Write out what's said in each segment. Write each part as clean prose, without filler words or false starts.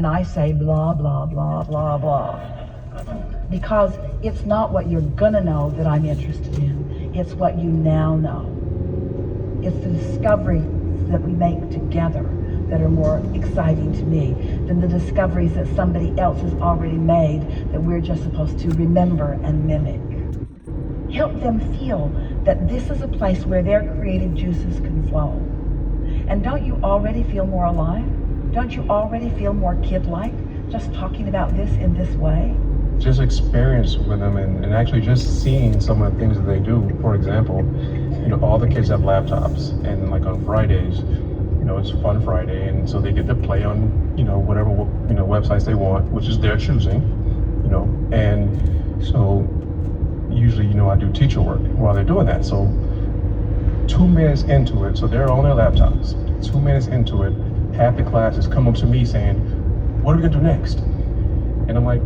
and I say blah, blah, blah, blah, blah. Because it's not what you're gonna know that I'm interested in. It's what you now know. It's the discoveries that we make together that are more exciting to me than the discoveries that somebody else has already made that we're just supposed to remember and mimic. Help them feel that this is a place where their creative juices can flow. And don't you already feel more alive? Don't you already feel more kid-like just talking about this in this way? Just experience with them and actually just seeing some of the things that they do. For example, all the kids have laptops, and like on Fridays, it's Fun Friday, and so they get to play on, whatever, websites they want, which is their choosing, and so usually, I do teacher work while they're doing that. So 2 minutes into it, so they're on their laptops, 2 minutes into it, half the classes come up to me saying, what are we gonna do next? And I'm like,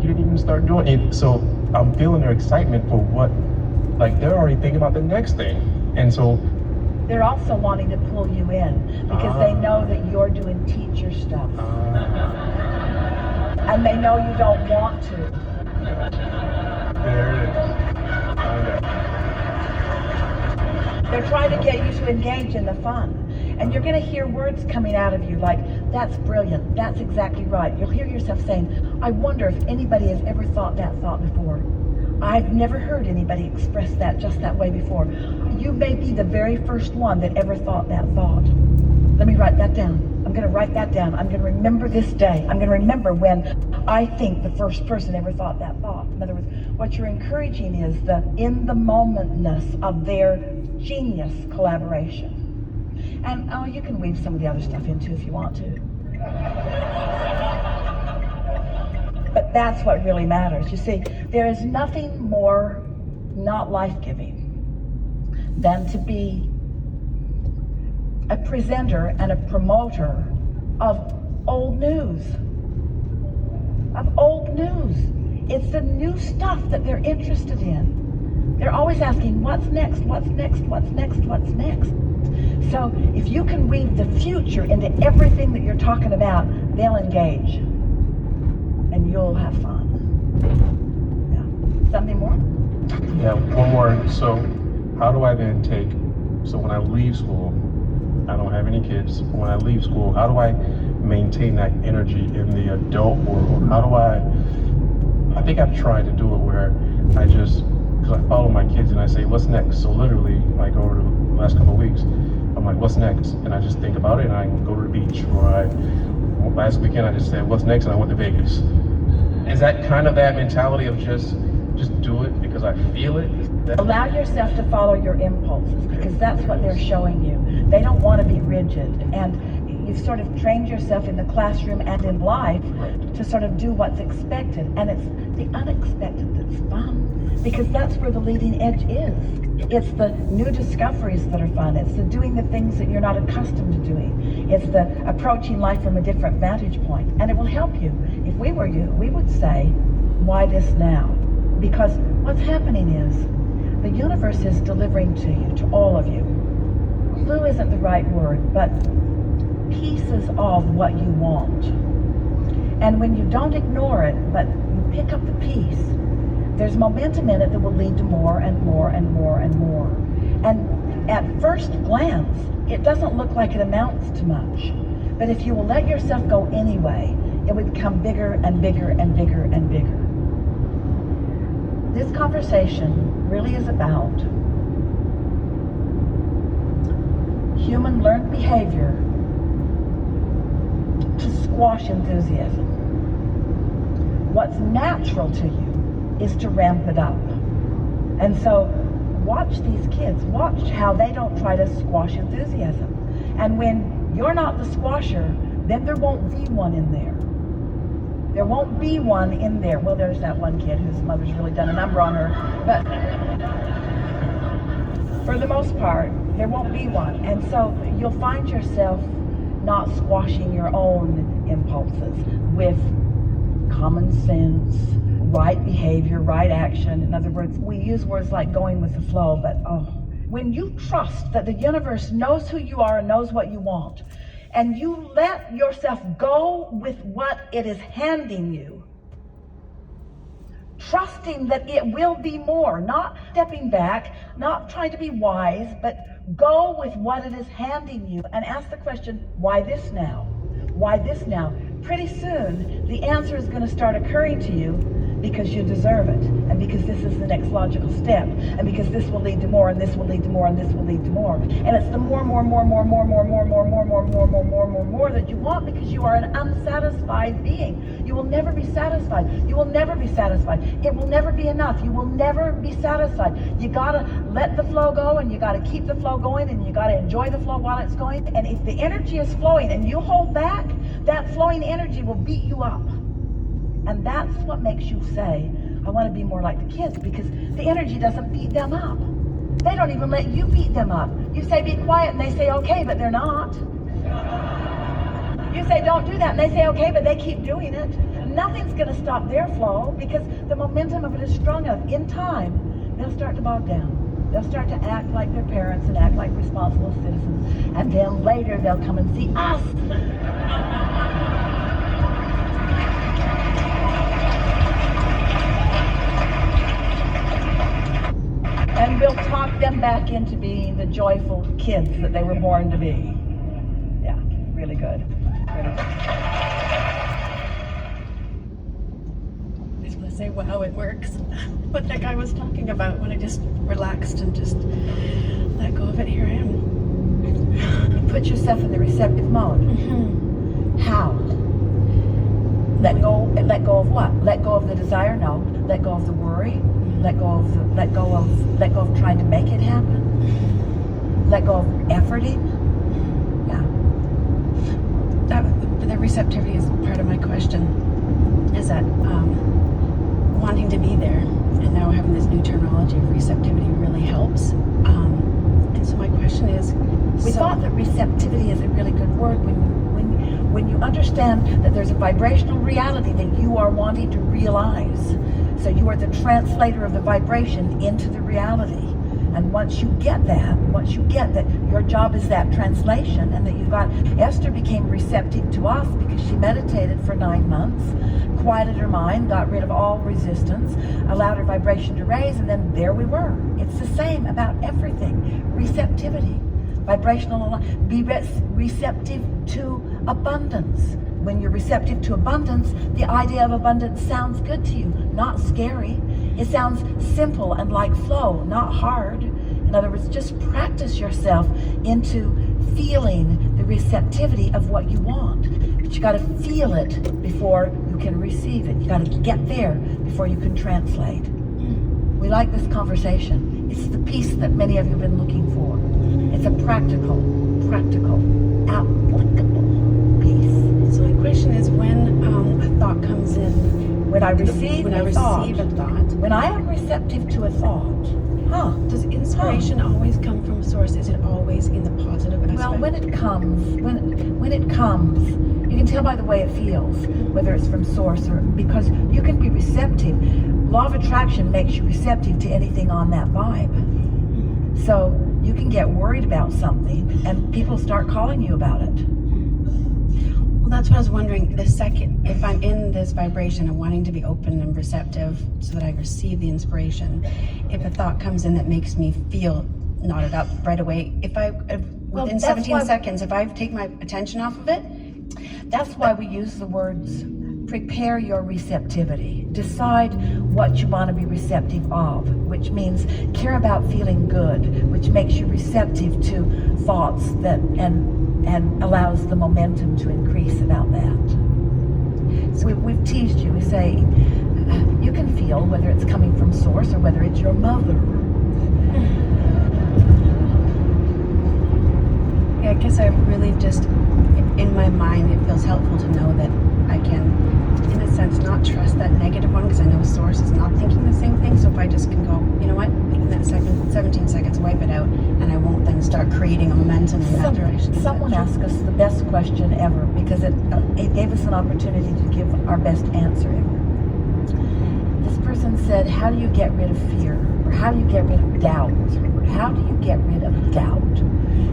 you didn't even start doing it. So I'm feeling their excitement for what, like they're already thinking about the next thing. And so they're also wanting to pull you in because they know that you're doing teacher stuff. And they know you don't want to. There it is. They're trying to get you to engage in the fun. And you're going to hear words coming out of you like, that's brilliant, that's exactly right. You'll hear yourself saying, I wonder if anybody has ever thought that thought before. I've never heard anybody express that just that way before. You may be the very first one that ever thought that thought. Let me write that down. I'm going to write that down. I'm going to remember this day. I'm going to remember when I think the first person ever thought that thought. In other words, what you're encouraging is the in-the-momentness of their genius collaboration. And you can weave some of the other stuff in too if you want to. But that's what really matters. You see, there is nothing more not life-giving than to be a presenter and a promoter of old news. Of old news. It's the new stuff that they're interested in. They're always asking, what's next, what's next, what's next, what's next? So if you can weave the future into everything that you're talking about, they'll engage. And you'll have fun. Yeah. Something more? Yeah, one more. So how do I then so when I leave school, I don't have any kids. When I leave school, how do I maintain that energy in the adult world? How do I think I've tried to do it where because I follow my kids and I say, what's next? So literally, like over the last couple of weeks, I'm like, what's next? And I just think about it and I go to the beach. Or last weekend I just said, what's next? And I went to Vegas. Is that kind of that mentality of just do it because I feel it? Allow yourself to follow your impulses because that's what they're showing you. They don't want to be rigid. And you've sort of trained yourself in the classroom and in life to sort of do what's expected. And it's the unexpected that's fun because that's where the leading edge is. It's the new discoveries that are fun. It's the doing the things that you're not accustomed to doing. It's the approaching life from a different vantage point. And it will help you. If we were you, we would say, why this now? Because what's happening is the universe is delivering to you, to all of you. Clue isn't the right word, but pieces of what you want. And when you don't ignore it, but you pick up the piece, there's momentum in it that will lead to more and more and more and more. And at first glance, it doesn't look like it amounts to much. But if you will let yourself go anyway, it would become bigger and bigger and bigger and bigger. This conversation really is about human learned behavior to squash enthusiasm. What's natural to you is to ramp it up. And so watch these kids, watch how they don't try to squash enthusiasm. And when you're not the squasher, then there won't be one in there. There won't be one in there. Well, there's that one kid whose mother's really done a number on her. But for the most part, there won't be one. And so you'll find yourself not squashing your own impulses with common sense, right behavior, right action. In other words, we use words like going with the flow, but when you trust that the universe knows who you are and knows what you want, and you let yourself go with what it is handing you, trusting that it will be more, not stepping back, not trying to be wise, but go with what it is handing you and ask the question, why this now? Why this now? Pretty soon, the answer is going to start occurring to you because you deserve it, and because this is the next logical step, and because this will lead to more, and this will lead to more, and this will lead to more. And it's the more that you want, because you are an unsatisfied being. You will never be satisfied. You will never be satisfied. It will never be enough. You will never be satisfied. You gotta let the flow go, and you gotta keep the flow going, and you gotta enjoy the flow while it's going. And if the energy is flowing and you hold back, that flowing energy will beat you up. And that's what makes you say, I want to be more like the kids, because the energy doesn't beat them up. They don't even let you beat them up. You say, be quiet, and they say, okay, but they're not. You say, don't do that, and they say, okay, but they keep doing it. Nothing's going to stop their flow, because the momentum of it is strong enough. In time, they'll start to bog down. They'll start to act like their parents and act like responsible citizens. And then later, they'll come and see us. And we'll talk them back into being the joyful kids that they were born to be. Yeah, really good. Really good. I just want to say, wow, it works. What that guy was talking about, when I just relaxed and just let go of it, here I am. You put yourself in the receptive mode. Mm-hmm. How? Let go of what? Let go of the desire? No. Let go of the worry. Let go of trying to make it happen. Let go of efforting. Yeah. The receptivity is part of my question. Is that wanting to be there, and now having this new terminology of receptivity really helps. And so my question is, We thought that receptivity is a really good word when you understand that there's a vibrational reality that you are wanting to realize. So you are the translator of the vibration into the reality. And once you get that, your job is that translation, and that you've got, Esther became receptive to us because she meditated for 9 months, quieted her mind, got rid of all resistance, allowed her vibration to raise, and then there we were. It's the same about everything. Receptivity. Vibrational, be receptive to abundance. When you're receptive to abundance, the idea of abundance sounds good to you, not scary. It sounds simple and like flow, not hard. In other words, just practice yourself into feeling the receptivity of what you want. But you got to feel it before you can receive it. You got to get there before you can translate. We like this conversation. It's the peace that many of you have been looking for. It's a practical, applicable peace. so my question is, when a thought comes in, When I receive a thought, when I am receptive to a thought, does inspiration always come from source? Is it always in the positive aspect? well, when it comes, you can tell by the way it feels, whether it's from source or, because you can be receptive. Law of attraction makes you receptive to anything on that vibe. So you can get worried about something and people start calling you about it. Well, that's what I was wondering. The second, if I'm in this vibration and wanting to be open and receptive so that I receive the inspiration, if a thought comes in that makes me feel knotted up right away, within 17 seconds, if I take my attention off of it, That's why we use the words, prepare your receptivity. Decide what you want to be receptive of, which means care about feeling good, which makes you receptive to thoughts that and allows the momentum to increase about that. So we've teased you. We say you can feel whether it's coming from source or whether it's your mother. Yeah, I guess I really just, in my mind, it feels helpful to know that I can, in a sense, not trust that negative one, because I know source is not thinking the same thing. So if I just can go, you know what, in that 17 seconds, wipe it out, and I won't then start creating a momentum in that direction. Someone asked us the best question ever, because it gave us an opportunity to give our best answer ever. This person said, how do you get rid of fear? Or how do you get rid of doubt? Or how do you get rid of doubt?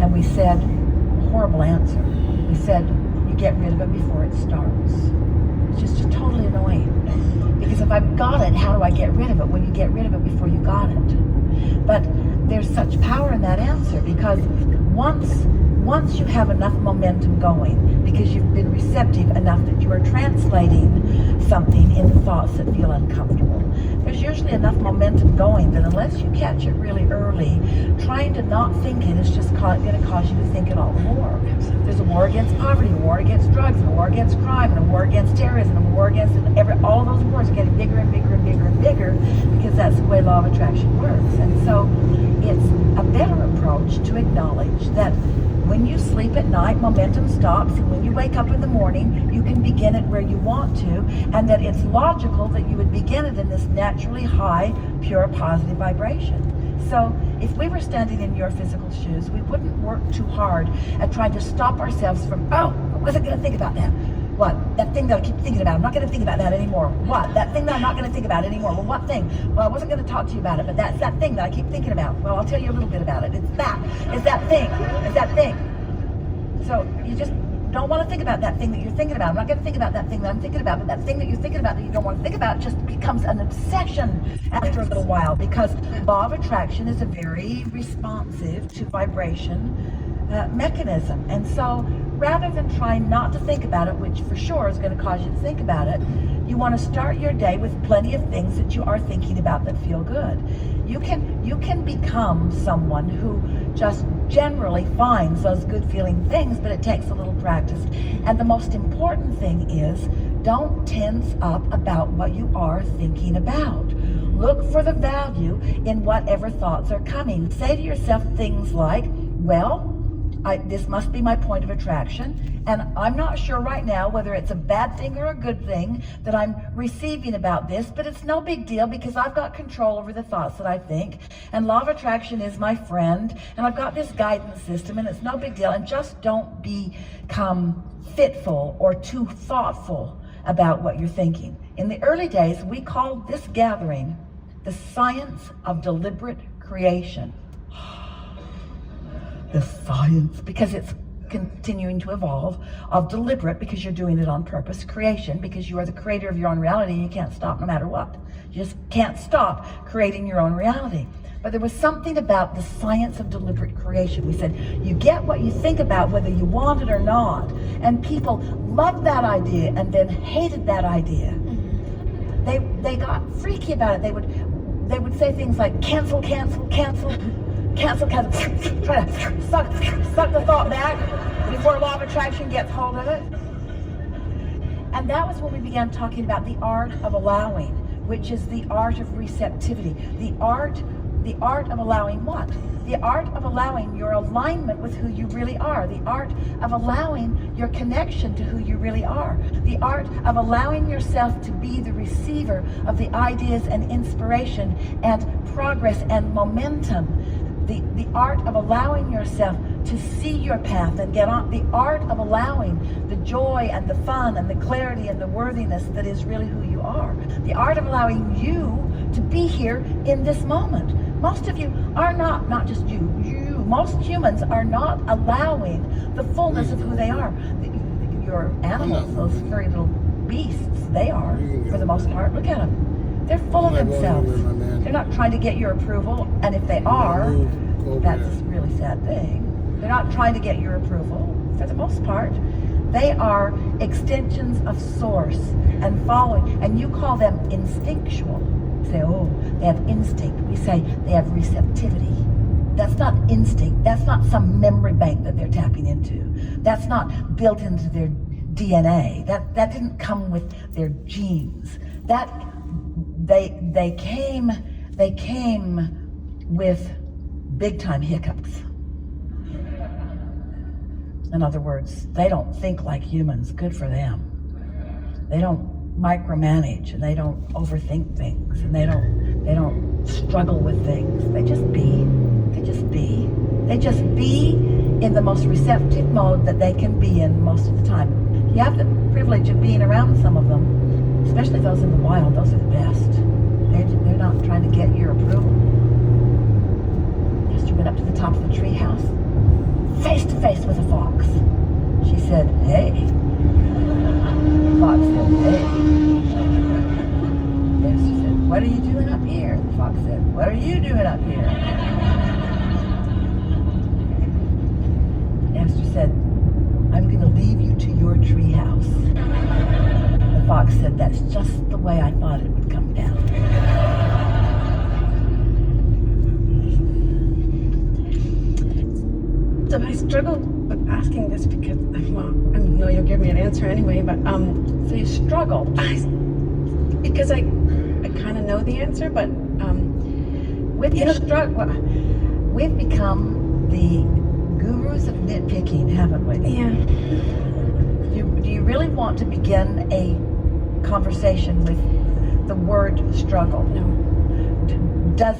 And we said, horrible answer. We we said you get rid of it before it starts. It's just totally annoying. Because if I've got it, how do I get rid of it? Well, you get rid of it before you got it. But there's such power in that answer, because once you have enough momentum going, because you've been receptive enough that you are translating something into thoughts that feel uncomfortable, there's usually enough momentum going that unless you catch it really early, trying to not think it is just going to cause you to think it all the more. There's a war against poverty, a war against drugs, and a war against crime, and a war against terrorism, and a war against all of those wars are getting bigger and bigger and bigger and bigger, because that's the way law of attraction works. And so it's a better approach to acknowledge that when you sleep at night, momentum stops, and when you wake up in the morning, you can begin it where you want to, and that it's logical that you would begin it in this naturally high, pure, positive vibration. So if we were standing in your physical shoes, we wouldn't work too hard at trying to stop ourselves from, I wasn't going to think about that. What? That thing that I keep thinking about. I'm not going to think about that anymore. What? That thing that I'm not going to think about anymore. Well, what thing? Well, I wasn't going to talk to you about it, but that's that thing that I keep thinking about. Well, I'll tell you a little bit about it. It's that. It's that thing. It's that thing. So you just don't want to think about that thing that you're thinking about. I'm not going to think about that thing that I'm thinking about, but that thing that you're thinking about that you don't want to think about just becomes an obsession after a little while, because law of attraction is a very responsive to vibration mechanism. And so rather than trying not to think about it, which for sure is going to cause you to think about it, you want to start your day with plenty of things that you are thinking about that feel good. You can become someone who just generally finds those good feeling things, but it takes a little practice. And the most important thing is, don't tense up about what you are thinking about. Look for the value in whatever thoughts are coming. Say to yourself things like, well, this must be my point of attraction, and I'm not sure right now whether it's a bad thing or a good thing that I'm receiving about this, but it's no big deal because I've got control over the thoughts that I think, and law of attraction is my friend, and I've got this guidance system, and it's no big deal. And just don't become fitful or too thoughtful about what you're thinking. In the early days, we called this gathering the science of deliberate creation. The science, because it's continuing to evolve, of deliberate, because you're doing it on purpose, creation, because you are the creator of your own reality, and you can't stop no matter what. You just can't stop creating your own reality. But there was something about the science of deliberate creation. We said, you get what you think about whether you want it or not. And people loved that idea and then hated that idea. They got freaky about it. They would say things like, cancel, cancel, cancel. Cancel, try to suck the thought back before law of attraction gets hold of it. And that was when we began talking about the art of allowing, which is the art of receptivity. The art of allowing what? The art of allowing your alignment with who you really are. The art of allowing your connection to who you really are. The art of allowing yourself to be the receiver of the ideas and inspiration and progress and momentum. The art of allowing yourself to see your path and get on. The art of allowing the joy and the fun and the clarity and the worthiness that is really who you are. The art of allowing you to be here in this moment. Most of you are not just you, most humans are not allowing the fullness of who they are. Your animals, those furry little beasts, they are, for the most part. Look at them. They're full of themselves. They're not trying to get your approval, and if they are, that's a really sad thing. They're not trying to get your approval, for the most part. They are extensions of source and following, and you call them instinctual. You say, they have instinct. We say they have receptivity. That's not instinct. That's not some memory bank that they're tapping into. That's not built into their DNA. That didn't come with their genes. They came with big time hiccups. In other words, they don't think like humans. Good for them. They don't micromanage, and they don't overthink things, and they don't struggle with things. They just be. They just be in the most receptive mode that they can be in most of the time. You have the privilege of being around some of them, especially those in the wild. Those are the best. They're not trying to get your approval. Yesterday went up to the top of the tree house, face to face with a fox. She said, hey. The fox said, hey. Esther said, what are you doing up here? The fox said, what are you doing up here? Esther said, I'm going to leave you to your tree house. The fox said, that's just the way I thought it would come down. So I struggle with asking this because, well, I know you'll give me an answer anyway, but So you struggled. because I kind of know the answer, but with You your know, we've become the gurus of nitpicking, haven't we? yeah, Do you really want to begin a conversation with the word struggle? no, Does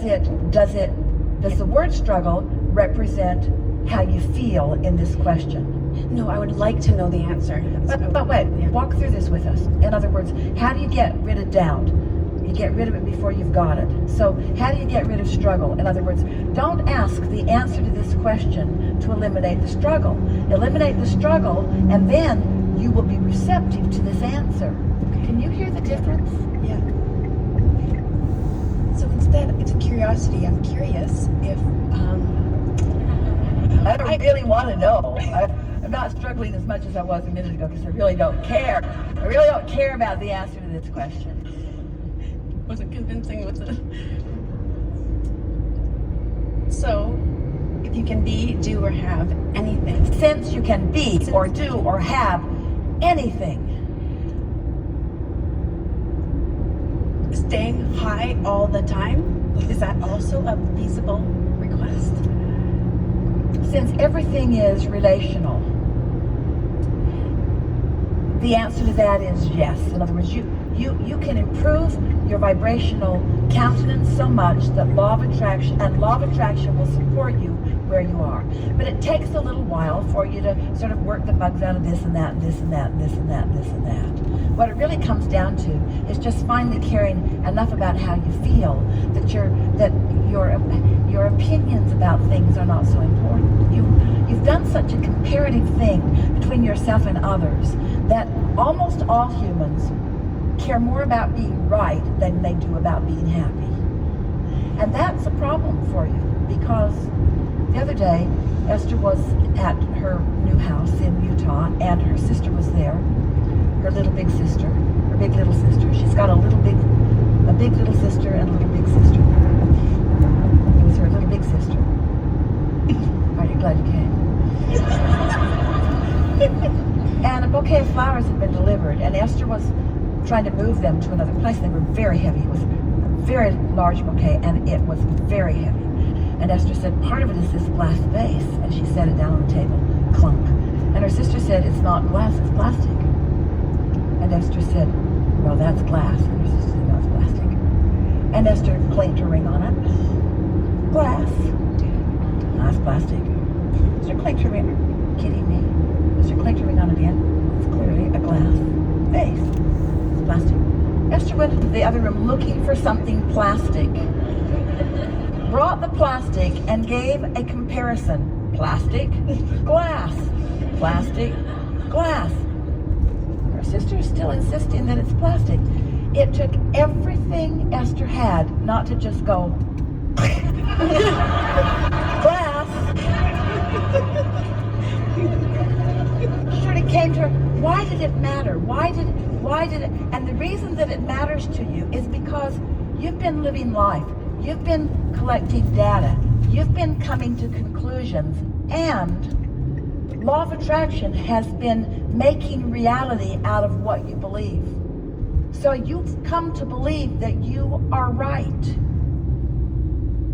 the word struggle represent how you feel in this question? no, I would like to know the answer. But wait, Yeah. walk through this with us. In other words, how do you get rid of doubt? You get rid of it before you've got it. So how do you get rid of struggle? In other words, don't ask the answer to this question to eliminate the struggle. Eliminate the struggle, and then you will be receptive to this answer. Can you hear the difference? Yeah. So instead, it's a curiosity. I'm curious if I don't really want to know. I'm not struggling as much as I was a minute ago because I really don't care. I really don't care about the answer to this question. wasn't convincing, was it? So, if you can be, do, or have anything. Since you can be or do or have anything. Staying high all the time, is that also a feasible request? Since everything is relational, the answer to that is yes. In other words, you can improve your vibrational countenance so much that law of attraction will support you where you are. But it takes a little while for you to sort of work the bugs out of this and that and this and that and this and that and this and that. What it really comes down to is just finally caring enough about how you feel that your opinions about things are not so important. You've done such a comparative thing between yourself and others that almost all humans care more about being right than they do about being happy. And that's a problem for you, because the other day Esther was at her new house in Utah and her sister was there, her little big sister, her big little sister. She's got a big little sister and a little big sister. It was her little big sister. Are you glad you came? And a bouquet of flowers had been delivered, and Esther was trying to move them to another place. They were very heavy. It was a very large bouquet, and it was very heavy. And Esther said, part of it is this glass vase, and she set it down on the table, clunk. And her sister said, it's not glass, it's plastic. And Esther said, well, that's glass. And her sister said, no, it's plastic. And Esther clinked her ring on it. Glass. No, it's plastic. Esther clinked her ring. Kidding me? Esther clinked her ring on it again. It's clearly a glass vase. It's plastic. Esther went into the other room looking for something plastic. Brought the plastic and gave a comparison. Plastic, glass. Plastic, glass. Her sister is still insisting that it's plastic. It took everything Esther had not to just go glass. Sort of came to her. Why did it matter? Why did it? And the reason that it matters to you is because you've been living life. You've been collecting data. You've been coming to conclusions, and law of attraction has been making reality out of what you believe. So you've come to believe that you are right.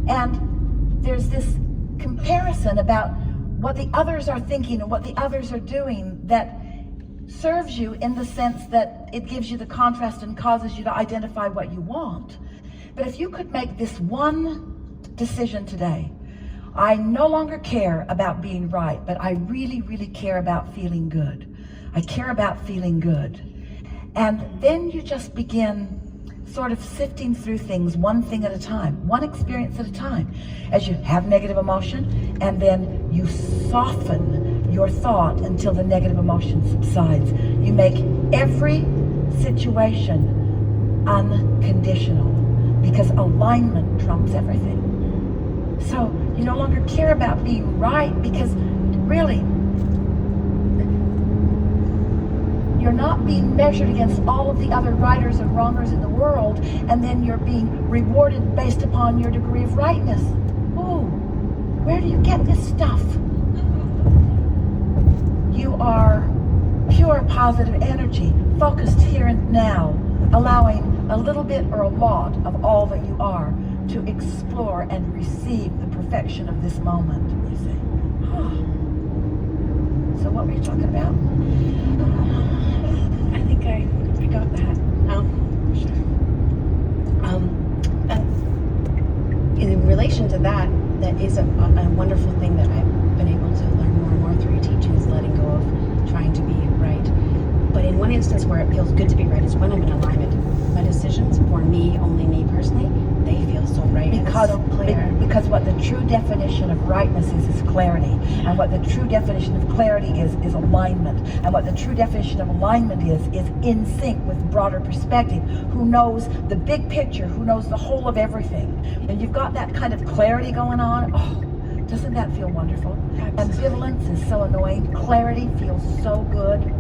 And there's this comparison about what the others are thinking and what the others are doing that serves you in the sense that it gives you the contrast and causes you to identify what you want. But if you could make this one decision today, I no longer care about being right, but I really, really care about feeling good. I care about feeling good. And then you just begin sort of sifting through things one thing at a time, one experience at a time, as you have negative emotion, and then you soften your thought until the negative emotion subsides. You make every situation unconditional because alignment trumps everything. So you no longer care about being right because really you're not being measured against all of the other righters and wrongers in the world, and then you're being rewarded based upon your degree of rightness. Ooh, where do you get this stuff? You are pure positive energy, focused here and now, allowing a little bit or a lot of all that you are to explore and receive the perfection of this moment, you see. So what were you talking about? I think I got that. And in relation to that, that is a wonderful thing that I've been able to learn more and more through your teachings, letting go of trying to be right. But in one instance where it feels good to be right is when I'm in alignment. My decisions, for me, only me personally, they feel so right and so clear. Because what the true definition of rightness is clarity. And what the true definition of clarity is alignment. And what the true definition of alignment is in sync with broader perspective, who knows the big picture, who knows the whole of everything. And you've got that kind of clarity going on. Oh, doesn't that feel wonderful? Absolutely. Ambivalence is so annoying. Clarity feels so good.